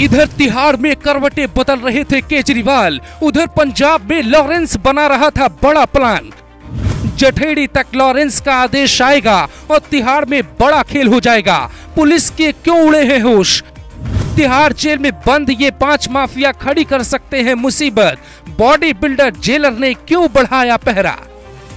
इधर तिहाड़ में करवटें बदल रहे थे केजरीवाल, उधर पंजाब में लॉरेंस बना रहा था बड़ा प्लान। जठेड़ी तक लॉरेंस का आदेश आएगा और तिहाड़ में बड़ा खेल हो जाएगा। पुलिस के क्यों उड़े हैं होश? तिहाड़ जेल में बंद ये 5 माफिया खड़ी कर सकते हैं मुसीबत। बॉडी बिल्डर जेलर ने क्यों बढ़ाया पहरा?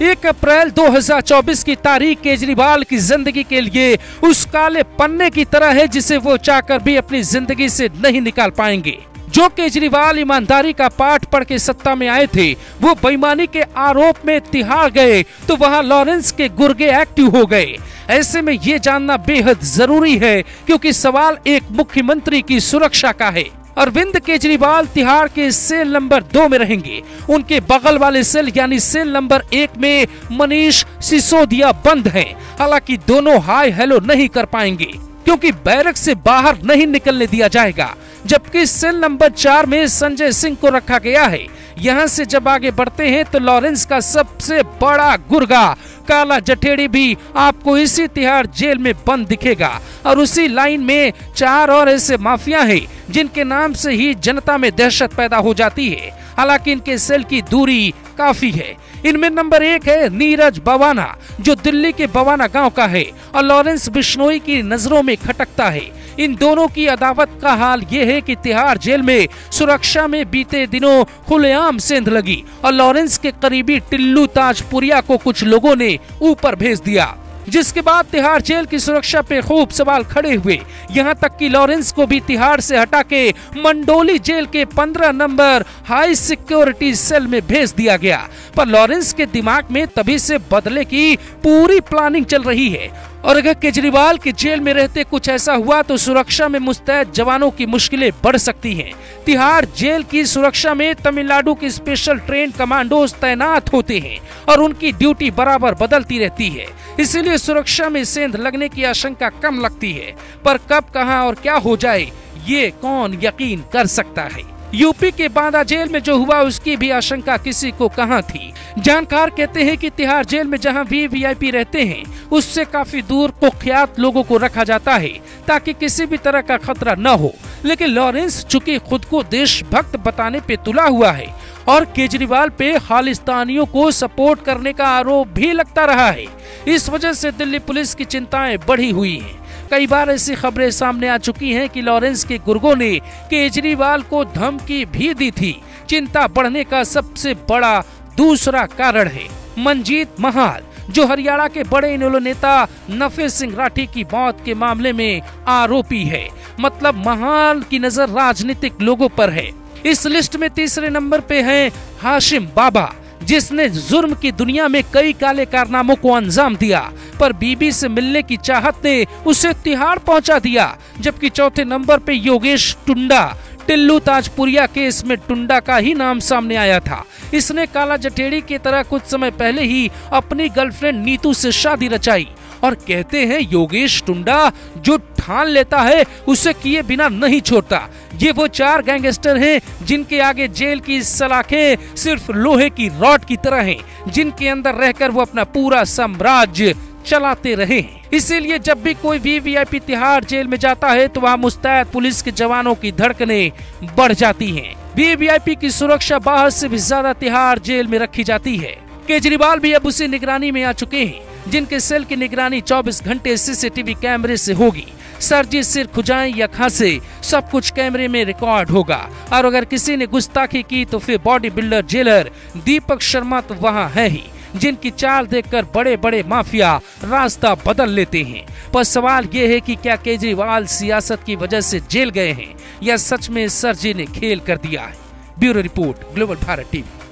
1 अप्रैल 2024 की तारीख केजरीवाल की जिंदगी के लिए उस काले पन्ने की तरह है जिसे वो चाहकर भी अपनी जिंदगी से नहीं निकाल पाएंगे। जो केजरीवाल ईमानदारी का पाठ पढ़ के सत्ता में आए थे, वो बेईमानी के आरोप में तिहाड़ गए तो वहां लॉरेंस के गुर्गे एक्टिव हो गए। ऐसे में ये जानना बेहद जरूरी है क्योंकि सवाल एक मुख्यमंत्री की सुरक्षा का है। अरविंद केजरीवाल तिहाड़ के सेल नंबर 2 में रहेंगे। उनके बगल वाले सेल यानी सेल नंबर 1 में मनीष सिसोदिया बंद हैं। हालांकि दोनों हाय हेलो नहीं कर पाएंगे क्योंकि बैरक से बाहर नहीं निकलने दिया जाएगा। जबकि सेल नंबर 4 में संजय सिंह को रखा गया है। यहाँ से जब आगे बढ़ते हैं तो लॉरेंस का सबसे बड़ा गुर्गा काला जठेड़ी भी आपको इसी तिहाड़ जेल में बंद दिखेगा और उसी लाइन में 4 और ऐसे माफिया हैं जिनके नाम से ही जनता में दहशत पैदा हो जाती है। हालांकि इनके सेल की दूरी काफी है। इनमें नंबर 1 है नीरज बवाना जो दिल्ली के बवाना गांव का है और लॉरेंस बिश्नोई की नजरों में खटकता है। इन दोनों की अदावत का हाल ये है कि तिहाड़ जेल में सुरक्षा में बीते दिनों खुलेआम सेंध लगी और लॉरेंस के करीबी टिल्लू ताजपुरिया को कुछ लोगों ने ऊपर भेज दिया, जिसके बाद तिहाड़ जेल की सुरक्षा पे खूब सवाल खड़े हुए। यहाँ तक कि लॉरेंस को भी तिहाड़ से हटा के मंडोली जेल के 15 नंबर हाई सिक्योरिटी सेल में भेज दिया गया। पर लॉरेंस के दिमाग में तभी से बदले की पूरी प्लानिंग चल रही है और अगर केजरीवाल के जेल में रहते कुछ ऐसा हुआ तो सुरक्षा में मुस्तैद जवानों की मुश्किलें बढ़ सकती हैं। तिहाड़ जेल की सुरक्षा में तमिलनाडु की स्पेशल ट्रेन कमांडोज तैनात होते हैं और उनकी ड्यूटी बराबर बदलती रहती है। इसीलिए सुरक्षा में सेंध लगने की आशंका कम लगती है। पर कब, कहां और क्या हो जाए ये कौन यकीन कर सकता है? यूपी के बांदा जेल में जो हुआ उसकी भी आशंका किसी को कहां थी। जानकार कहते हैं कि तिहाड़ जेल में जहां वीवीआईपी रहते हैं उससे काफी दूर कुख्यात लोगों को रखा जाता है ताकि किसी भी तरह का खतरा न हो। लेकिन लॉरेंस चूंकि खुद को देशभक्त बताने पे तुला हुआ है और केजरीवाल पे खालिस्तानियों को सपोर्ट करने का आरोप भी लगता रहा है, इस वजह से दिल्ली पुलिस की चिंताएं बढ़ी हुई हैं। कई बार ऐसी खबरें सामने आ चुकी हैं कि लॉरेंस के गुर्गों ने केजरीवाल को धमकी भी दी थी। चिंता बढ़ने का सबसे बड़ा दूसरा कारण है मंजीत महाल जो हरियाणा के बड़े इनेलो नेता नफे सिंह राठी की मौत के मामले में आरोपी है। मतलब महाल की नजर राजनीतिक लोगों पर है। इस लिस्ट में तीसरे नंबर पे है हाशिम बाबा जिसने जुर्म की दुनिया में कई काले कारनामों को अंजाम दिया, पर बीबी से मिलने की चाहत ने उसे तिहाड़ पहुंचा दिया। जबकि चौथे नंबर पे योगेश टुंडा, टिल्लू ताजपुरिया केस में टुंडा का ही नाम सामने आया था। इसने काला जठेड़ी की तरह कुछ समय पहले ही अपनी गर्लफ्रेंड नीतू से शादी रचाई और कहते हैं योगेश टुंडा जो ठान लेता है उसे किए बिना नहीं छोड़ता। ये वो 4 गैंगस्टर हैं जिनके आगे जेल की सलाखें सिर्फ लोहे की रॉड की तरह हैं, जिनके अंदर रहकर वो अपना पूरा साम्राज्य चलाते रहे हैं। इसीलिए जब भी कोई वीवीआईपी तिहाड़ जेल में जाता है तो वहाँ मुस्तैद पुलिस के जवानों की धड़कनें बढ़ जाती हैं। वीवीआईपी की सुरक्षा बाहर से भी ज्यादा तिहाड़ जेल में रखी जाती है। केजरीवाल भी अब उसी निगरानी में आ चुके हैं जिनके सेल की निगरानी 24 घंटे सीसीटीवी कैमरे से होगी। सर्जी सिर खुजाएं या खांसे सब कुछ कैमरे में रिकॉर्ड होगा और अगर किसी ने गुस्ताखी की तो फिर body builder jailer Deepak Sharma तो वहाँ है ही, जिनकी चाल देखकर बड़े बड़े माफिया रास्ता बदल लेते हैं। पर सवाल ये है कि क्या केजरीवाल सियासत की वजह से जेल गए हैं या सच में सर्जी ने खेल कर दिया है? Bureau report, global Bharat TV.